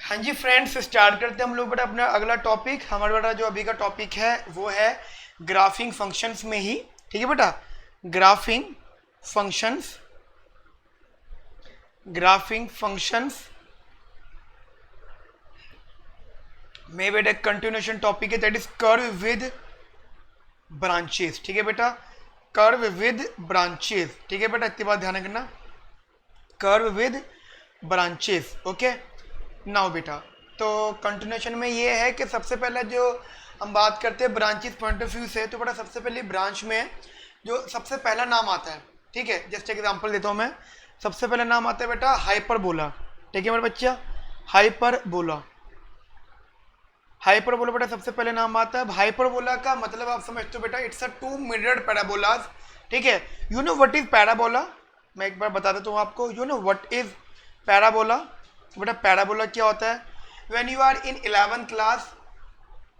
हाँ जी friends, start करते हैं हम लोग बेटा अपना अगला टॉपिक। हमारा बेटा जो अभी का टॉपिक है वो है ग्राफिंग फंक्शंस में ही। ठीक है बेटा, ग्राफिंग फंक्शंस, ग्राफिंग फंक्शंस में बेटा कंटिन्यूएशन टॉपिक है, that is curve with branches. ठीक है बेटा, कर्व विद ब्रांचेस। ठीक है बेटा, इतनी बात ध्यान रखना, curve with branches. Okay now बेटा, तो कंटिन्यूएशन में ये है कि सबसे पहले जो हम बात करते हैं ब्रांचेस पॉइंट ऑफ व्यू से, तो बेटा सबसे पहले ब्रांच में जो सबसे पहला नाम आता है, ठीक है, जस्ट एग्जांपल देता हूँ मैं। सबसे पहला नाम आता है बेटा हाइपरबोला। ठीक है मेरे बच्चा, हाइपरबोला। हाइपरबोला बेटा सबसे पहले नाम आता है। हाइपरबोला का मतलब आप समझते हो बेटा, it's a two mirrored parabolas. ठीक है, you know what is parabola? मैं एक बार बता देता हूँ आपको, you know what is parabola? बेटा पैराबोला क्या होता है? When you are in 11th class,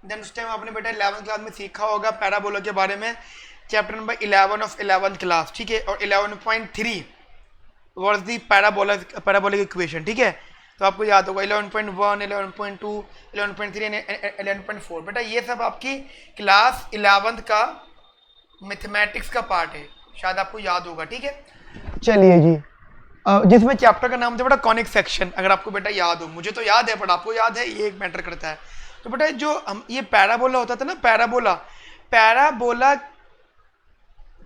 then उस टाइम आपने बेटा 11th क्लास में सीखा होगा पैराबोला के बारे में, chapter number 11 of 11th class. ठीक है, और 11.3 वाज द पैराबोलिक इक्वेशन। ठीक है, तो आपको याद होगा 11.1, 11.2, 11.3 एंड 11.4। बेटा ये सब आपकी क्लास 11th का मैथमेटिक्स का पार्ट है, शायद आपको याद होगा। ठीक है, चलिए जी, जिसमें चैप्टर का नाम था बेटा कॉनिक सेक्शन। अगर आपको बेटा याद हो, मुझे तो याद है बट आपको याद है, ये एक मैटर करता है। तो बेटा जो हम ये पैराबोला होता था ना, पैराबोला, पैराबोला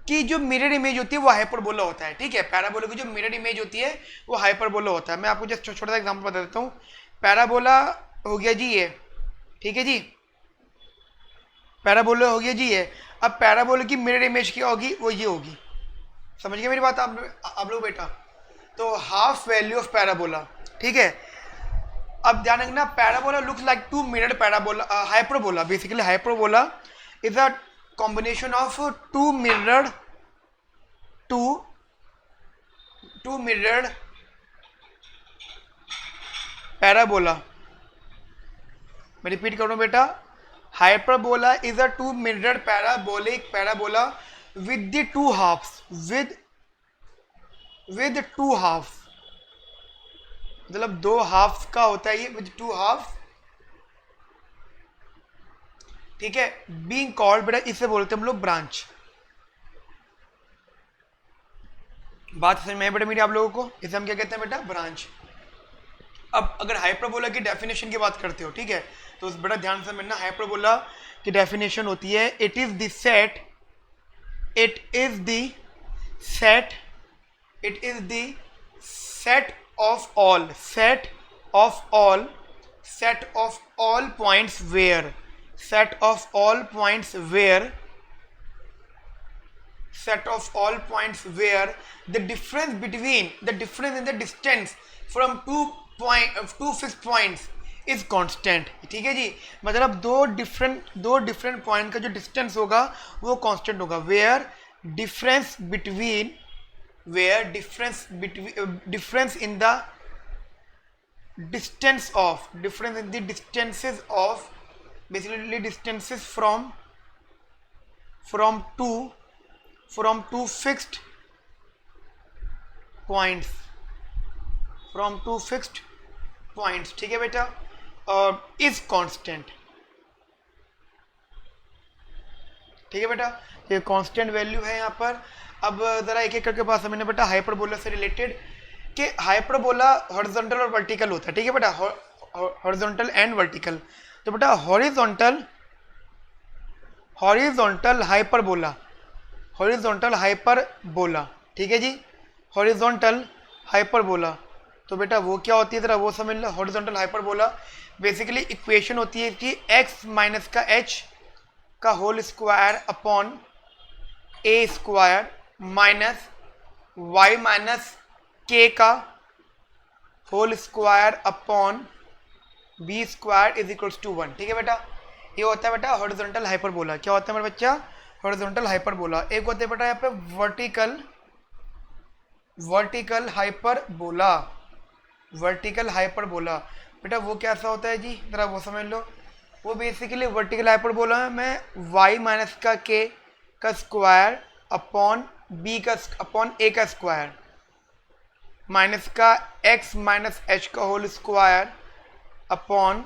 की जो मिरर इमेज होती है वो हाइपरबोला होता है। ठीक है, पैराबोला की जो मिरर इमेज होती है वो हाइपरबोला होता है। मैं आपको जस्ट छोटा सा एग्जांपल बता देता हूँ। पैराबोला हो गया जी ये, ठीक है जी, पैराबोला हो गया जी ये। अब पैराबोला की मिरर इमेज क्या होगी? वो ये होगी। समझ गए मेरी बात आप लोग बेटा? तो हाफ वैल्यू ऑफ पैराबोला। ठीक है, अब ध्यान रखना, parabola looks like two mirrored parabola, hyperbola. Basically hyperbola is a combination of two mirrored two mirrored parabola. मैं रिपीट करूं बेटा, hyperbola is a two mirrored parabola with the two halves, with two halves, मतलब दो half का होता है ये, with two half. ठीक है, बीइंग कॉल्ड बेटा, इसे बोलते हैं हम लोग ब्रांच। बात समझ में आई बेटा मेरी आप लोगों को? इसे हम क्या कहते हैं बेटा? ब्रांच। अब अगर हाइपरबोला की डेफिनेशन की बात करते हो, ठीक है, तो बेटा ध्यान से समझना, हाइपरबोला की डेफिनेशन होती है, it is the set, it is the set, it is the set of all, set of all, set of all points where, set of all points where, set of all points where the difference in the distance from two fixed points is constant। ठीक है जी, मतलब दो different point का जो distance होगा वो constant होगा। where difference in the distance of, difference in the distances of, basically distances from two fixed points, from two fixed points। ठीक है बेटा, और इज कांस्टेंट। ठीक है बेटा, ये कांस्टेंट वैल्यू है यहाँ पर। अब जरा एक एक करके बात समझना बेटा हाइपरबोला से रिलेटेड, कि हाइपरबोला हॉरिजॉन्टल और वर्टिकल होता है। ठीक है बेटा, हॉरिजॉन्टल एंड वर्टिकल। तो बेटा हॉरिजॉन्टल हाइपरबोला, हॉरिजॉन्टल हाइपरबोला, ठीक है जी, हॉरिजॉन्टल हाइपरबोला। तो बेटा वो क्या होती है, जरा वो समझ लो। हॉरिजॉन्टल हाइपरबोला बेसिकली इक्वेशन होती है कि x माइनस का h का whole square upon a square minus y माइनस k का whole square upon b square is equals to 1। ठीक है बेटा, ये होता है बेटा हॉरिजॉन्टल हाइपरबोला। क्या होता है मेरा बच्चा? Horizontal hyperbola. एक होता है बेटा यहाँ पे वर्टिकल हाइपरबोला, वर्टिकल हाइपरबोला। बेटा वो कैसा होता है जी, जरा वो समझ लो। वो बेसिकली वर्टिकल हाइपरबोला में y माइनस का k का स्क्वायर अपॉन b का अपॉन a का स्क्वायर माइनस का x माइनस h का होल स्क्वायर अपॉन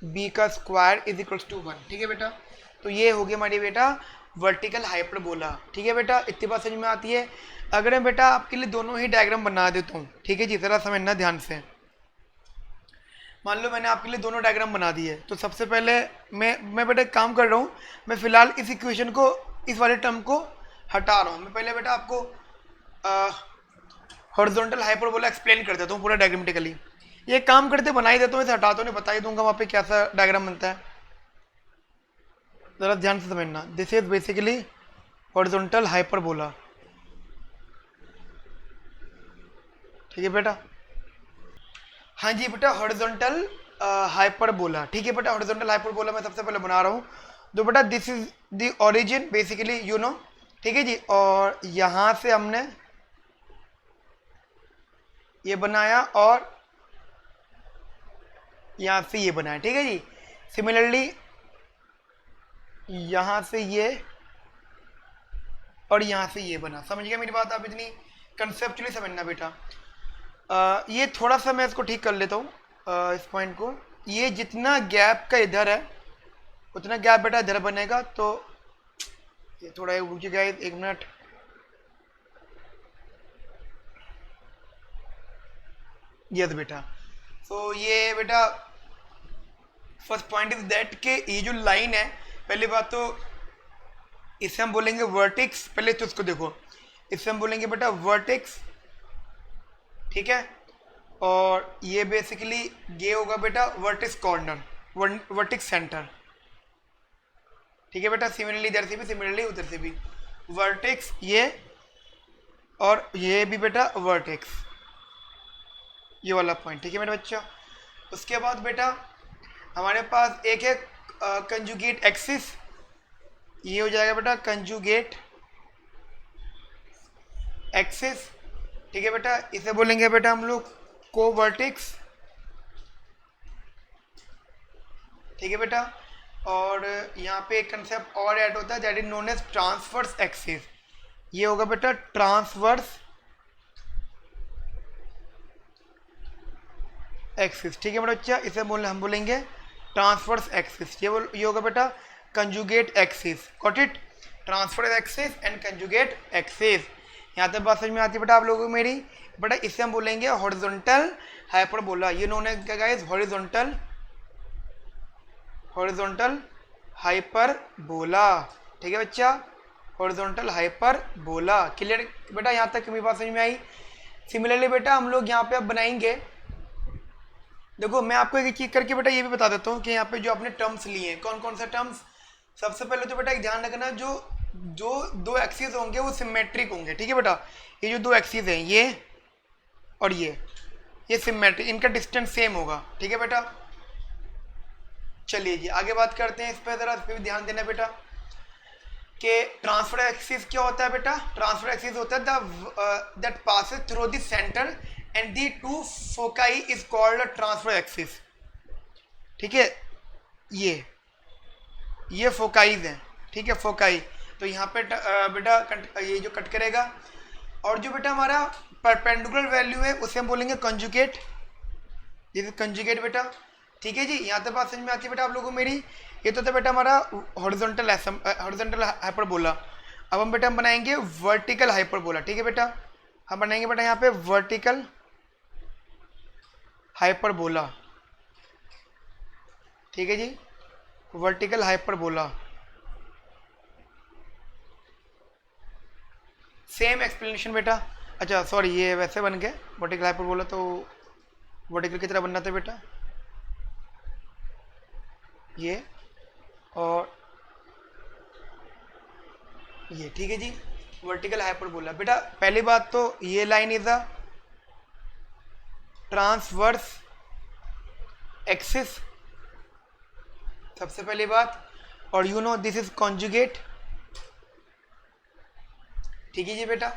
बी का स्क्वायर इज इक्वल्स टू 1। ठीक है बेटा, तो ये हो गया हमारी बेटा वर्टिकल हाइपरबोला। ठीक है बेटा, इतनी बात समझ में आती है। अगर मैं बेटा आपके लिए दोनों ही डायग्राम बना देता हूँ, ठीक है जी, जरा समझना ध्यान से। मान लो मैंने आपके लिए दोनों डायग्राम बना दिए, तो सबसे पहले मैं बेटा एक काम कर रहा हूँ, मैं फिलहाल इस इक्वेशन को, इस वाले टर्म को हटा रहा हूँ। मैं पहले बेटा आपको हॉरिजॉन्टल हाइपरबोला एक्सप्लेन कर देता हूँ पूरा डायग्रामेटिकली। ये काम करते बना ही देता हूँ, इसे हटाता हूँ, बता ही दूंगा वहाँ पे कैसा डायग्राम बनता है। जरा ध्यान से समझना, this is basically horizontal hyperbola. ठीक है बेटा, हाँ जी बेटा, हॉरिजॉन्टल हाइपरबोला। ठीक है बेटा, हॉरिजॉन्टल हाइपरबोला मैं सबसे पहले बना रहा हूँ। तो बेटा this is the origin basically, you know. ठीक है जी, और यहाँ से हमने ये बनाया और यहाँ से ये बनाया। ठीक है जी, सिमिलरली यहाँ से ये और यहाँ से ये बना। समझ गया मेरी बात? आप इतनी कंसेप्चुअली समझना बेटा। ये थोड़ा सा मैं इसको ठीक कर लेता हूँ, इस पॉइंट को। ये जितना गैप का इधर है उतना गैप बेटा इधर बनेगा। तो ये थोड़ा रुक गया, एक मिनट। यस बेटा, तो ये बेटा फर्स्ट पॉइंट इज दैट के ये जो लाइन है, पहली बात तो इसे हम बोलेंगे वर्टेक्स। पहले तो इसको देखो, इसे हम बोलेंगे बेटा वर्टेक्स। ठीक है, और ये बेसिकली ये होगा बेटा वर्टेक्स कॉर्नर, वर्टेक्स सेंटर। ठीक है बेटा, सिमिलरली इधर से भी, सिमिलरली उधर से भी वर्टेक्स ये, और ये भी बेटा वर्टेक्स, ये वाला पॉइंट। ठीक है मेरे बच्चा, उसके बाद बेटा हमारे पास एक है कंजुगेट एक्सिस। ये हो जाएगा बेटा कंजुगेट एक्सिस। ठीक है बेटा, इसे बोलेंगे बेटा हम लोग कोवर्टेक्स। ठीक है बेटा, और यहाँ पे एक कंसेप्ट और ऐड होता है that is known as transverse axis. ये होगा बेटा ट्रांसवर्स एक्सिस। ठीक है मेरा बच्चा, इसे हम बोलेंगे ट्रांसवर्स एक्सिस। ये होगा बेटा conjugate axis. Got it? Transverse axis and conjugate axis. यहाँ तक बात समझ में आती है बेटा आप लोगों को मेरी? बेटा इसे हम बोलेंगे हॉरिजॉन्टल हाइपरबोला। ये नोन एज क्या गाइस? Horizontal hyperbola. ठीक है बच्चा, हॉरिजॉन्टल हाइपरबोला। क्लियर बेटा? यहाँ तक मेरी बात समझ में आई? सिमिलरली बेटा हम लोग यहाँ पे अब बनाएंगे, देखो मैं आपको एक चीज करके बेटा ये भी बता देता हूँ कि यहाँ पे जो आपने टर्म्स लिए हैं, कौन कौन से टर्म्स। सबसे पहले तो बेटा एक ध्यान रखना, जो दो एक्सिस होंगे वो सिमेट्रिक होंगे। ठीक है बेटा, ये जो दो एक्सिस हैं ये और ये सिमेट्रिक, इनका डिस्टेंस सेम होगा। ठीक है बेटा, चलिए जी आगे बात करते हैं इस पर, जरा इस पर भी ध्यान देना बेटा कि ट्रांसफर एक्सिस क्या होता है बेटा। ट्रांसफर एक्सिस होता है that passes through the centre and the two foci is called transfer axis. ठीक है, ये फोकाईज हैं। ठीक है, फोकाई। तो यहाँ पे बेटा ये जो कट करेगा, और जो बेटा हमारा परपेंडिकुलर वैल्यू है उसे हम बोलेंगे कंजुगेट। ये कंजुगेट बेटा। ठीक है जी, यहाँ तक बात समझ में आती है बेटा आप लोगों को मेरी? ये तो था बेटा हमारा हॉरिजॉन्टल हाइपरबोला। अब हम बेटा बनाएंगे वर्टिकल हाइपरबोला। ठीक है बेटा, हम बनाएंगे बेटा यहाँ पे वर्टिकल हाइपरबोला। ठीक है जी, वर्टिकल हाइपरबोला। सेम एक्सप्लेनेशन बेटा। अच्छा सॉरी, ये वैसे बन गया वर्टिकल हाइपरबोला, तो वर्टिकल की तरह बनना था बेटा ये और ये। ठीक है जी, वर्टिकल हाइपरबोला। बेटा पहली बात तो ये line is a transverse axis, सबसे पहली बात, और you know this is conjugate. ठीक है जी बेटा,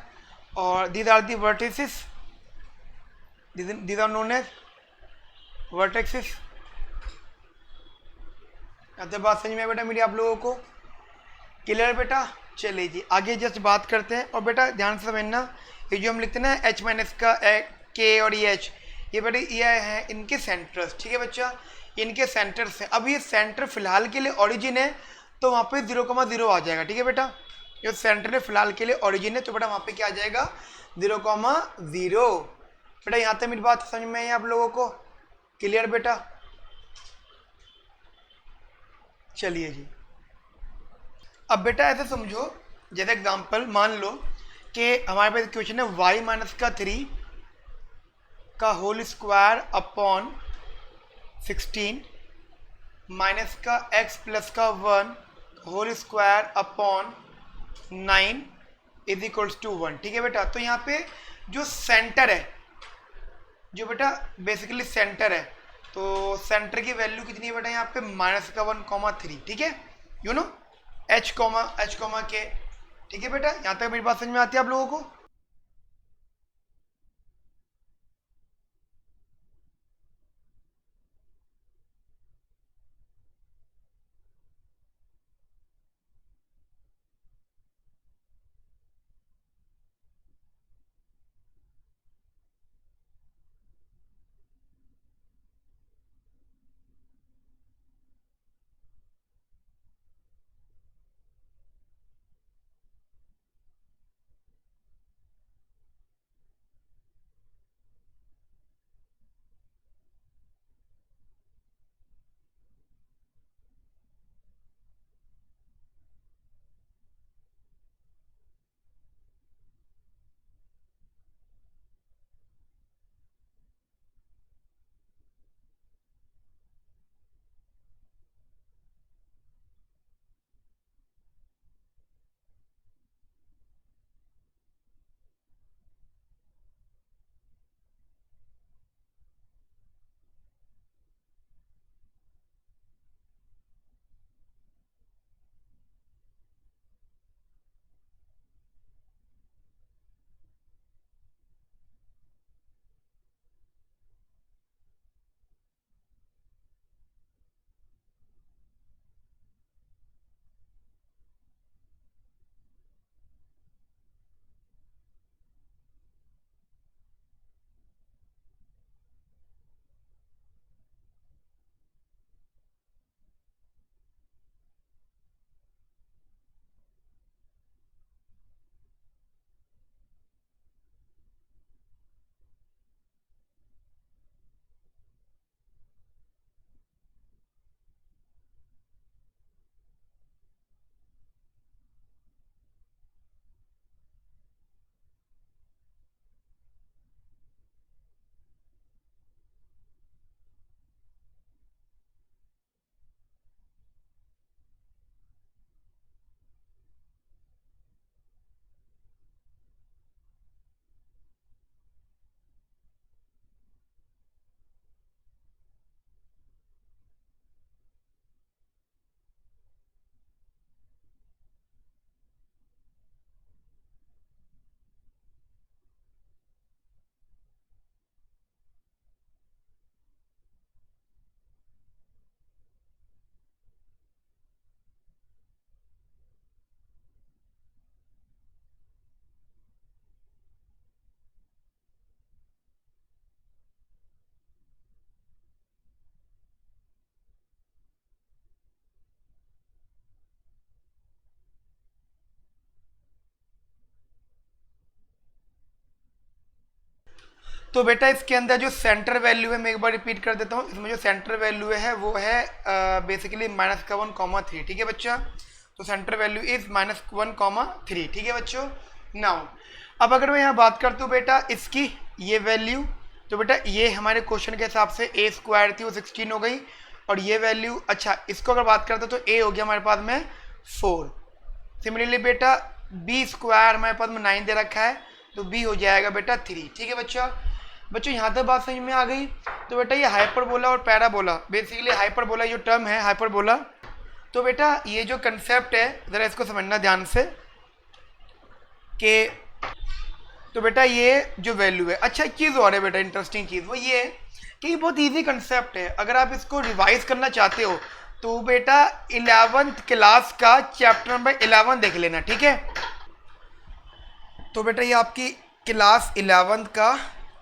और these are the vertices, these are known as vertexes. अब बात समझ में बेटा मेरी आप लोगों को? क्लियर बेटा? चलिए जी आगे जस्ट बात करते हैं। और बेटा ध्यान से समझना, ये जो हम लिखते हैं ना एच माइनस का के और ये एच, ये बेटा ये है इनके सेंटर्स, ठीक है बच्चा, इनके सेंटर से। अब ये सेंटर फिलहाल के लिए ओरिजिन है तो वहाँ पे 0,0 आ जाएगा, ठीक है बेटा। ये सेंटर फिलहाल के लिए ओरिजिन है तो बेटा वहाँ पे क्या आ जाएगा 0,0। बेटा यहाँ तक मेरी बात समझ में आई आप लोगों को, क्लियर बेटा? चलिए जी, अब बेटा ऐसे समझो, जैसे एग्जांपल मान लो कि हमारे पास क्वेश्चन है y माइनस का 3 का होल स्क्वायर अपॉन 16 माइनस का x प्लस का 1 whole square upon 9 is equals to 1, ठीक है बेटा। तो यहाँ पे जो सेंटर है, जो बेटा बेसिकली सेंटर है, तो सेंटर की वैल्यू कितनी है बेटा यहाँ पे -1,3, ठीक है, यू नो h k, ठीक है बेटा। यहाँ तक मेरी बात समझ में आती है आप लोगों को? तो बेटा इसके अंदर जो सेंटर वैल्यू है, मैं एक बार रिपीट कर देता हूँ, इसमें जो सेंटर वैल्यू है वो है बेसिकली -1,3, ठीक है बच्चा। तो सेंटर वैल्यू इज -1,3, ठीक है बच्चों। नाउ अब अगर मैं यहाँ बात करता हूँ बेटा इसकी ये वैल्यू, तो बेटा ये हमारे क्वेश्चन के हिसाब से a स्क्वायर थी वो 16 हो गई, और ये वैल्यू, अच्छा इसको अगर बात करते तो a हो गया हमारे पास में 4। सिमिलरली बेटा b स्क्वायर हमारे पास में 9 दे रखा है, तो b हो जाएगा बेटा 3, ठीक है बच्चा। बच्चों यहाँ तक बात समझ में आ गई? तो बेटा ये हाइपरबोला और पैराबोला, बेसिकली हाइपरबोला जो टर्म है हाइपरबोला, तो बेटा ये जो कंसेप्ट है ज़रा इसको समझना ध्यान से कि, तो बेटा ये जो वैल्यू है, अच्छा एक चीज़ और है बेटा इंटरेस्टिंग चीज़, वो ये है कि ये बहुत इजी कंसेप्ट है। अगर आप इसको रिवाइज करना चाहते हो तो बेटा 11th क्लास का चैप्टर नंबर 11 देख लेना, ठीक है। तो बेटा ये आपकी क्लास 11th का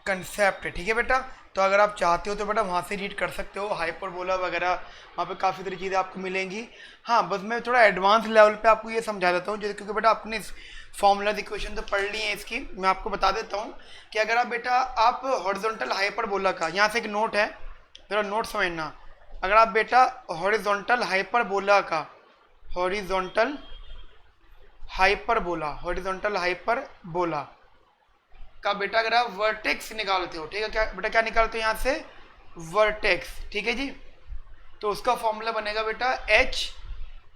कंसेप्ट है, ठीक है बेटा। तो अगर आप चाहते हो तो बेटा वहाँ से रीड कर सकते हो, हाइपरबोला वगैरह वहाँ पे काफ़ी सारी चीज़ें आपको मिलेंगी। हाँ, बस मैं थोड़ा एडवांस लेवल पे आपको ये समझा देता हूँ, जैसे क्योंकि बेटा आपने फॉर्मूला इक्वेशन तो पढ़ ली है इसकी, मैं आपको बता देता हूँ कि अगर आप बेटा आप हॉरिजॉन्टल हाइपरबोला का, यहाँ से एक नोट है, ज़रा नोट समझना, अगर आप बेटा हॉरिजॉन्टल हाइपरबोला का, हॉरिजॉन्टल हाइपरबोला का बेटा अगर आप वर्टेक्स निकालते हो, ठीक है, क्या बेटा क्या निकालते हो यहाँ से, वर्टेक्स, ठीक है जी, तो उसका फॉर्मूला बनेगा बेटा h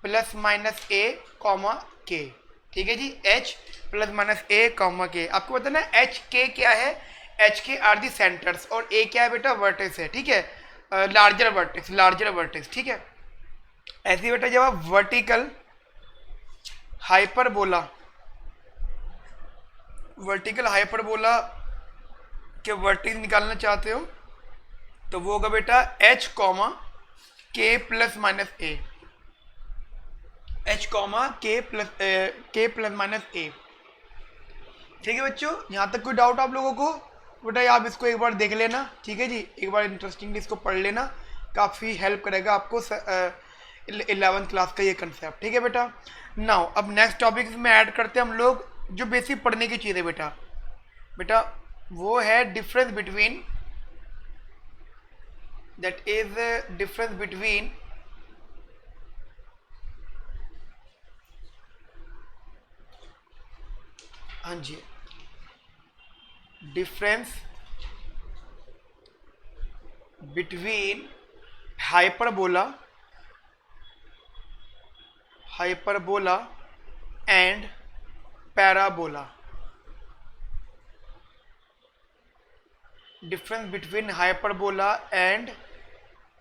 प्लस माइनस ए कॉमा के, ठीक है जी, h प्लस माइनस ए कॉमा के। आपको पता ना एच के क्या है, एच के आर दी सेंटर्स और ए क्या है बेटा, वर्टेक्स है, ठीक है, लार्जर वर्टेक्स, ठीक है। ऐसे बेटा जब आप वर्टिकल हाइपरबोला के वर्टेक्स निकालना चाहते हो तो वो होगा बेटा h कॉमा के प्लस माइनस ए, h कॉमा के प्लस माइनस ए, ठीक है बच्चों। यहाँ तक कोई डाउट आप लोगों को? बेटा आप इसको एक बार देख लेना, ठीक है जी, एक बार इंटरेस्टिंगली इसको पढ़ लेना, काफ़ी हेल्प करेगा आपको 11th क्लास का ये कंसेप्ट, ठीक है बेटा। नाउ अब नेक्स्ट टॉपिक में ऐड करते हैं हम लोग जो बेसिक पढ़ने की चीज़ है बेटा वो है difference between, that is difference between हाँ जी, difference between hyperbola and parabola, difference between hyperbola and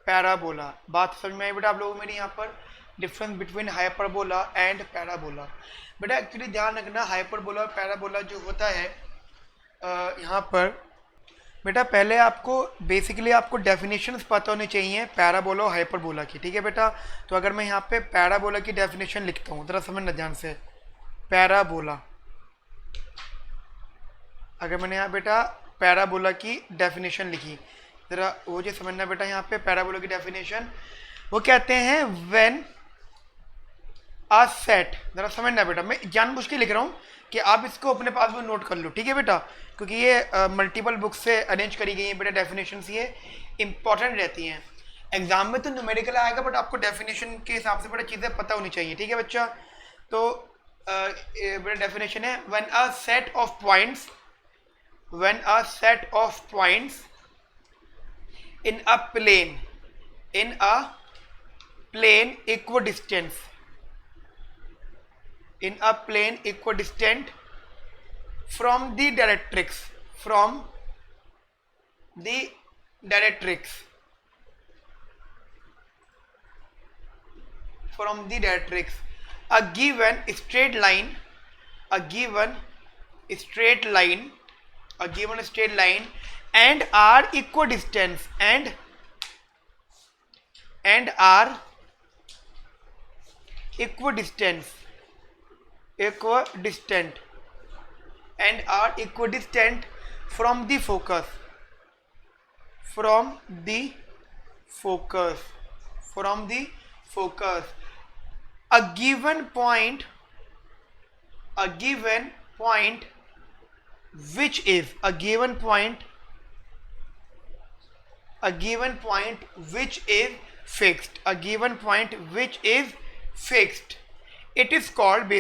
parabola. बात समझ में आई बेटा आप लोगों को मेरी? यहाँ पर difference between hyperbola and parabola. बेटा एक्चुअली ध्यान रखना, हाइपरबोला और पैराबोला जो होता है यहाँ पर बेटा पहले आपको बेसिकली आपको डेफिनेशंस पता होनी चाहिए पैराबोला और हाइपरबोला की, ठीक है बेटा। तो अगर मैं यहाँ पे पैराबोला की डेफिनेशन लिखता हूँ, ज़रा समझना ध्यान से, पैराबोला, अगर मैंने यहाँ बेटा पैराबोला की डेफिनेशन लिखी, ज़रा वो जो समझना बेटा, यहाँ पे पैराबोला की डेफिनेशन वो कहते हैं व्हेन अ सेट, ज़रा समझना बेटा, मैं जानबूझ के लिख रहा हूँ कि आप इसको अपने पास में नोट कर लो, ठीक है बेटा, क्योंकि ये मल्टीपल बुक से अरेंज करी गई है बेटा डेफिनेशंस, ये इंपॉर्टेंट रहती हैं। एग्जाम में तो न्यूमेरिकल आएगा बट आपको डेफिनेशन के हिसाब से बड़ा चीज़ें पता होनी चाहिए, ठीक है बच्चा। तो बेटा डेफिनेशन है when a set of points in a plane equidistant from the directrix a given straight line and are equidistant from the focus a given point which is fixed, it is called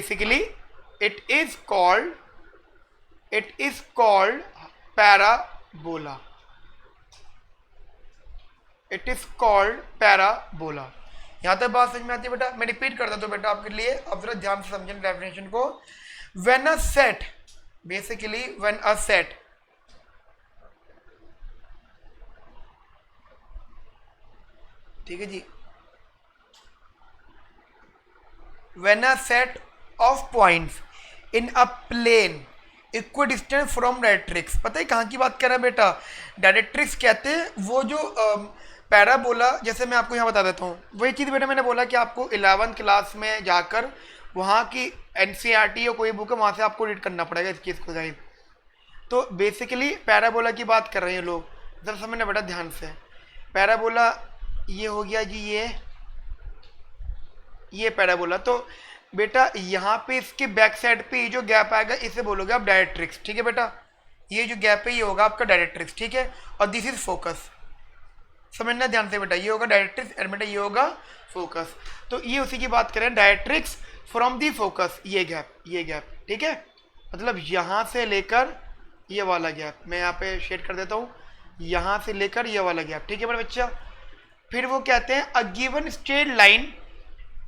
parabola. यहाँ तक बात समझ में आती है बेटा? मैं repeat करता हूँ बेटा आपके लिए, अब जरा ध्यान से समझें डेफिनेशन को। When a set, basically when a set ठीक है जी, when a set of points in a plane equidistant from directrix, पता है कहाँ की बात कर रहा है बेटा? डायरेक्ट्रिक्स कहते हैं वो जो पैराबोला, जैसे मैं आपको यहाँ बता देता हूँ, वही चीज़ बेटा मैंने बोला कि आपको 11th क्लास में जाकर वहाँ की NCERT या कोई बुक है वहाँ से आपको रीड करना पड़ेगा इस चीज़ को गाइस। तो बेसिकली पैराबोला की बात कर रहे हैं लोग, जरा समझना बेटा ध्यान से। पैराबोला ये हो गया जी, ये पैराबोला। तो बेटा यहाँ पे इसके बैक साइड पे ये जो गैप आएगा इसे बोलोगे आप डायरेक्ट्रिक्स, ठीक है बेटा। ये जो गैप है ये होगा आपका डायरेक्ट्रिक्स, ठीक है। और दिस इज फोकस, समझना ध्यान से बेटा। ये होगा डायरेक्ट्रिक्स एंड बेटा ये होगा फोकस। तो ये उसी की बात करें, डायरेक्ट्रिक्स फ्रॉम दी फोकस, ये गैप, ठीक है। मतलब यहाँ से लेकर ये वाला गैप, मैं यहाँ पे शेड कर देता हूँ, यहाँ से लेकर ये वाला गैप, ठीक है मेरा बच्चा। फिर वो कहते हैं a given straight line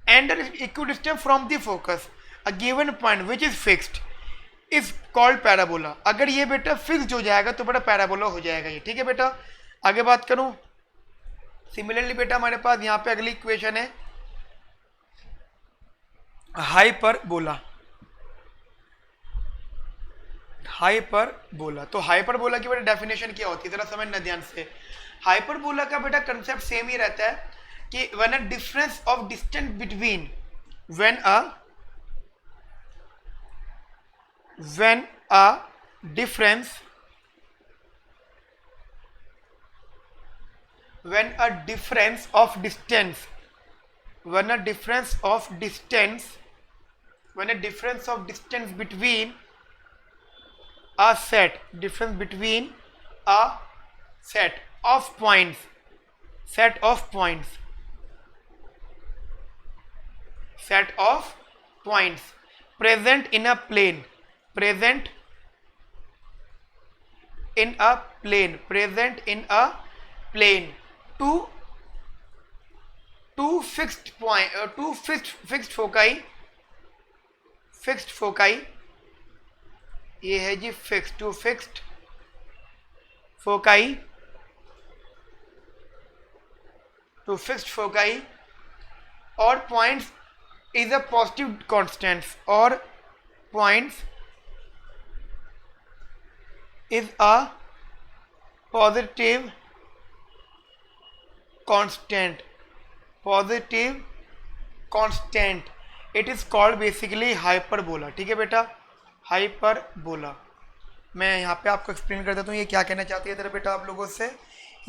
and equidistance from the focus a given point which is fixed is called parabola. अगर ये बेटा फिक्स्ड हो जाएगा तो बेटा पैराबोला हो जाएगा ये, ठीक है बेटा। आगे बात करूं, सिमिलरली बेटा हमारे पास यहाँ पे अगली इक्वेशन है हाइपरबोला। तो हाइपरबोला की बेटा डेफिनेशन क्या होती है, जरा समझना ध्यान से। हाइपरबोला का बेटा कंसेप्ट सेम ही रहता है कि when a difference of distance between when a difference of distance between a set of points present in a plane two fixed foci, ये है जी two fixed foci और points is a positive constant, और points is a positive constant, it is called basically hyperbola, ठीक है बेटा, hyperbola. मैं यहाँ पे आपको एक्सप्लेन कर देता हूँ ये क्या कहना चाहती है इधर बेटा आप लोगों से।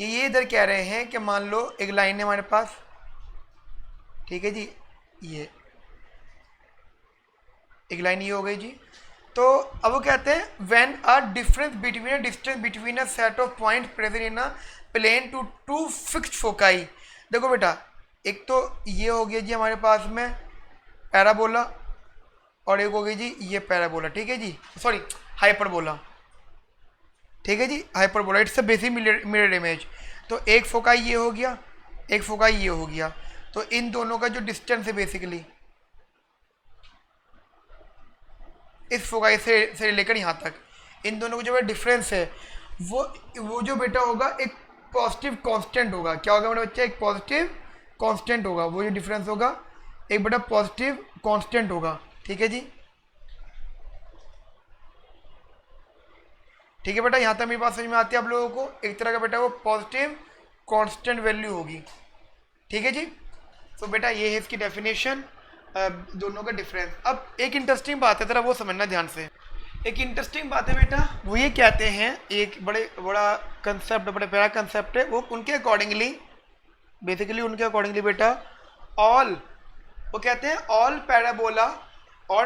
ये इधर कह रहे हैं कि मान लो एक लाइन है हमारे पास, ठीक है जी, ये एक लाइन ये हो गई जी। तो अब वो कहते हैं when a difference between a set of point present in a plane to fixed foci. देखो बेटा एक तो ये हो गया जी हमारे पास में पैराबोला, और एक हो गई जी ये पैराबोला, ठीक है जी, सॉरी हाइपरबोला, ठीक है जी, hyperbola. It's a basic mirror image. तो एक फोकाई ये हो गया, एक फोकाई ये हो गया। तो इन दोनों का जो डिस्टेंस है बेसिकली इस फोकाई से लेकर यहाँ तक, इन दोनों का जो डिफरेंस है वो जो बेटा होगा एक पॉजिटिव कांस्टेंट होगा। क्या होगा मेरा बच्चा, एक पॉजिटिव कांस्टेंट होगा। वो जो डिफरेंस होगा एक बेटा पॉजिटिव कांस्टेंट होगा, ठीक है जी, ठीक है बेटा। यहाँ तक मेरी बात समझ में आती है आप लोगों को। एक तरह का बेटा वो पॉजिटिव कांस्टेंट वैल्यू होगी, ठीक है जी। तो बेटा ये है इसकी डेफिनेशन, दोनों का डिफरेंस। अब एक इंटरेस्टिंग बात है, जरा वो समझना ध्यान से। एक इंटरेस्टिंग बात है बेटा, वो ये कहते हैं, एक बड़ा कंसेप्ट, बड़ा प्यारा कंसेप्ट है वो, उनके अकॉर्डिंगली बेटा वो कहते हैं all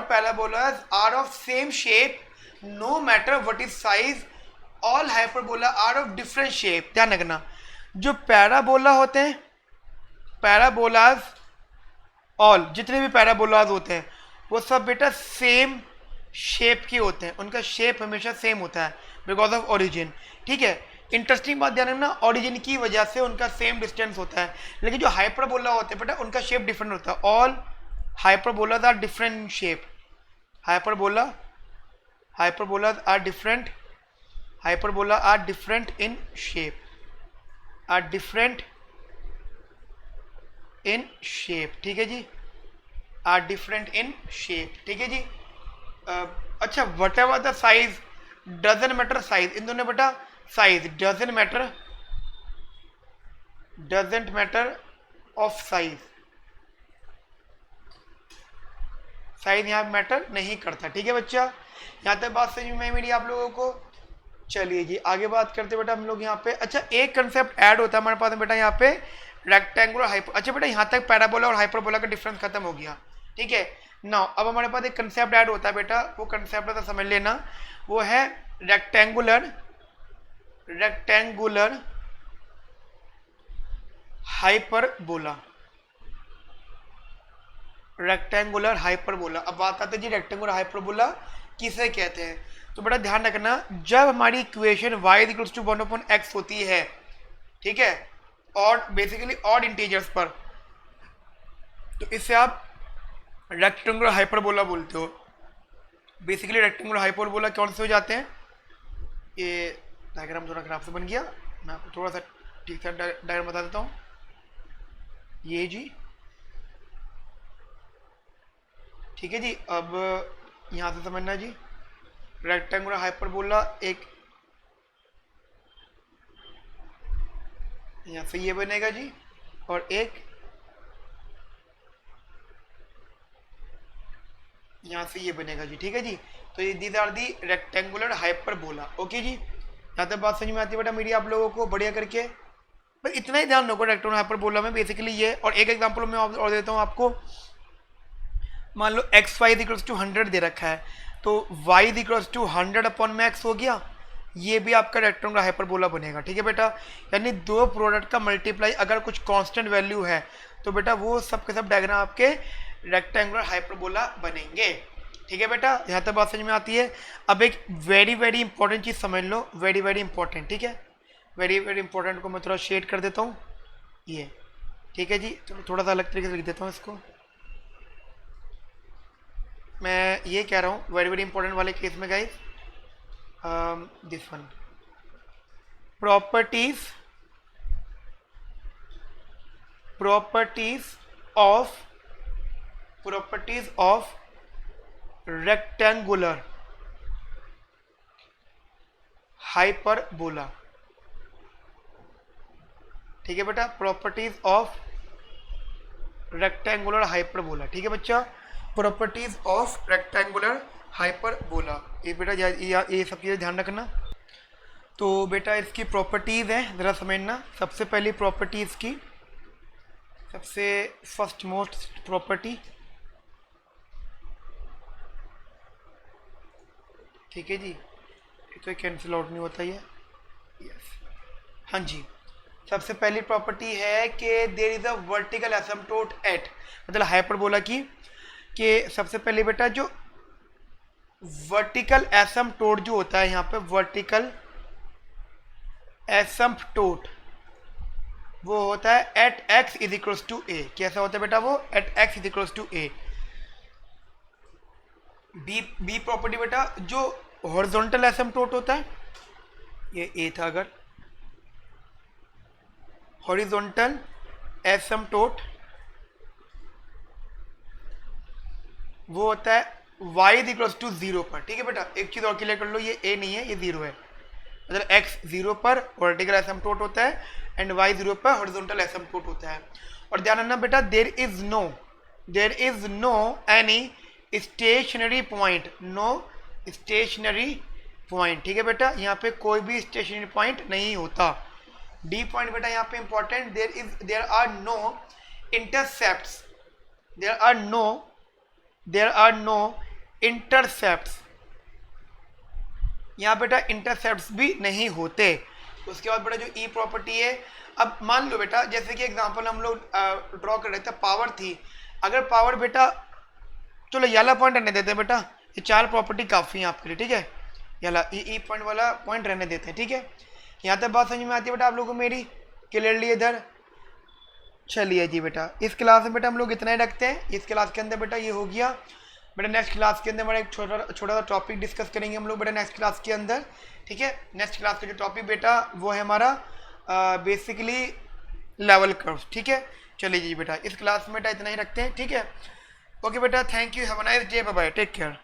parabolas are of same shape no matter what is size, all hyperbola are of different shape. ध्यान रखना, जो पैराबोला होते हैं, पैराबोलाज ऑल जितने भी पैराबोलाज होते हैं वो सब बेटा सेम शेप के होते हैं, उनका शेप हमेशा सेम होता है बिकॉज ऑफ ओरिजिन, ठीक है। इंटरेस्टिंग बात ध्यान रखना, ओरिजिन की वजह से उनका सेम डिस्टेंस होता है। लेकिन जो हाइपरबोला होते हैं बेटा उनका शेप डिफरेंट होता है। All hyperbolas are different shape, hyperbola are different in shape, ठीक है जी, आर डिफरेंट इन शेप, ठीक है जी। अच्छा, whatever the size doesn't matter, size इन दोनों बेटा size doesn't matter of size यहाँ मैटर नहीं करता, ठीक है बच्चा। यहाँ तक बात समझ में मेरी आप लोगों को। चलिए जी आगे बात करते बेटा हम लोग यहाँ पे। अच्छा एक कंसेप्ट ऐड होता है हमारे पास में बेटा यहाँ पे, रेक्टेंगुलर हाइपर। अच्छा बेटा यहाँ तक पैराबोला और हाइपरबोला का डिफरेंस खत्म हो गया, ठीक है। नाउ अब हमारे पास एक कंसेप्ट ऐड होता है बेटा, वो कंसेप्ट तो समझ लेना, वो है रेक्टेंगुलर हाइपरबोला। Rectangular hyperbola. अब बात आती है जी रेक्टेंगुलर हाइपरबोला किसे कहते हैं। तो बेटा ध्यान रखना, जब हमारी equation y equals to 1/x होती है, ठीक है, और बेसिकली ऑड इंटीजर्स पर, तो इससे आप रेक्टेंगुलर हाइपरबोला बोलते हो। बेसिकली रेक्टेंगुलर हाइपरबोला कौन से हो जाते हैं, ये डायग्राम थोड़ा खराब से बन गया, मैं आपको थोड़ा सा ठीक से डायग्राम बता देता हूँ। ये जी ठीक है जी। अब यहाँ से समझना जी, रेक्टेंगुलर हाइपरबोला एक यहाँ से ये बनेगा जी, और एक यहाँ से ये बनेगा जी, ठीक है जी। तो ये these are the rectangular hyperbola. Okay जी, यहाँ तक बात समझ में आती है बेटा मेरी आप लोगों को बढ़िया करके। बस इतना ही ध्यान रखो रेक्टेंगुलर हाइपरबोला में बेसिकली ये। और एक एग्जांपल मैं और देता हूँ आपको। मान लो एक्स वाई इक्वल्स टू 100 दे रखा है, तो y इक्वल्स टू 100/x हो गया, ये भी आपका रेक्टेंगुलर हाइपरबोला बनेगा, ठीक है बेटा। यानी दो प्रोडक्ट का मल्टीप्लाई अगर कुछ कांस्टेंट वैल्यू है तो बेटा वो सब के सब डायग्राम आपके रेक्टेंगुलर हाइपरबोला बनेंगे, ठीक है बेटा। यहाँ तक बात समझ में आती है। अब एक वेरी वेरी इंपॉर्टेंट चीज़ समझ लो, वेरी वेरी इंपॉर्टेंट, ठीक है। वेरी वेरी इंपॉर्टेंट को मैं थोड़ा शेड कर देता हूँ, ये ठीक है जी। चलो थोड़ा सा अलग तरीके से लिख देता हूँ इसको। मैं ये कह रहा हूँ वेरी वेरी इंपॉर्टेंट वाले केस में guys, this one, properties of rectangular hyperbola, ठीक है बेटा। प्रॉपर्टीज ऑफ रेक्टेंगुलर हाइपरबोला, ठीक है बच्चा। प्रॉपर्टीज ऑफ रेक्टेंगुलर हाइपरबोला, ये बेटा ये सब चीज़ें ध्यान रखना। तो बेटा इसकी प्रॉपर्टीज़ है, ज़रा समझना। सबसे पहली प्रॉपर्टी इसकी, सबसे फर्स्ट मोस्ट प्रॉपर्टी, ठीक है जी। तो कैंसिल आउट नहीं होता ये, यस, हाँ जी। सबसे पहली प्रॉपर्टी है कि there is a vertical asymptote at, मतलब हाइपरबोला की, कि सबसे पहले बेटा जो वर्टिकल एसिम्पटोट जो होता है यहाँ पे, वर्टिकल एसिम्पटोट वो होता है at x is equals to A. कैसा होता है बेटा वो, at x is equals to A. B property बेटा जो हॉरिजॉन्टल एसिम्पटोट होता है, ये ए था, अगर हॉरिजॉन्टल एसिम्पटोट वो होता है y इज इक्वल्स टू 0 पर, ठीक है बेटा। एक चीज़ और क्लियर कर लो, ये a नहीं है, ये 0 है, मतलब x 0 पर वर्टिकल एसिम्पटोट होता है एंड y 0 पर हॉरिजॉन्टल एसिम्पटोट होता है। और ध्यान रखना बेटा, there is no any stationary point, no stationary point, ठीक है बेटा। यहाँ पे कोई भी स्टेशनरी पॉइंट नहीं होता। डी पॉइंट बेटा यहाँ पे important, there are no intercepts, there are no intercepts, यहाँ बेटा इंटरसेप्ट्स भी नहीं होते। उसके बाद बेटा जो ई प्रॉपर्टी है, अब मान लो बेटा जैसे कि एग्जांपल हम लोग ड्रॉ कर रहे थे, पावर थी। अगर पावर बेटा, चलो येला पॉइंट रहने देते हैं बेटा, ये 4 प्रॉपर्टी काफ़ी है आपके लिए, ठीक है। येला ई पॉइंट वाला पॉइंट रहने देते हैं, ठीक है। यहाँ तक बात समझ में आती है बेटा आप लोगों को मेरी, क्लियरली इधर। चलिए जी बेटा, इस क्लास में बेटा हम लोग इतना ही रखते हैं। इस क्लास के अंदर बेटा ये हो गया बेटा। नेक्स्ट क्लास के अंदर हमारा एक छोटा सा टॉपिक डिस्कस करेंगे हम लोग बेटा नेक्स्ट क्लास के अंदर, ठीक है। नेक्स्ट क्लास का जो टॉपिक बेटा वो है हमारा बेसिकली लेवल कर्व्स, ठीक है। चलिए जी बेटा, इस क्लास में बेटा इतना ही रखते हैं, ठीक है। ओके बेटा, thank you, have a nice day, bye bye, take care.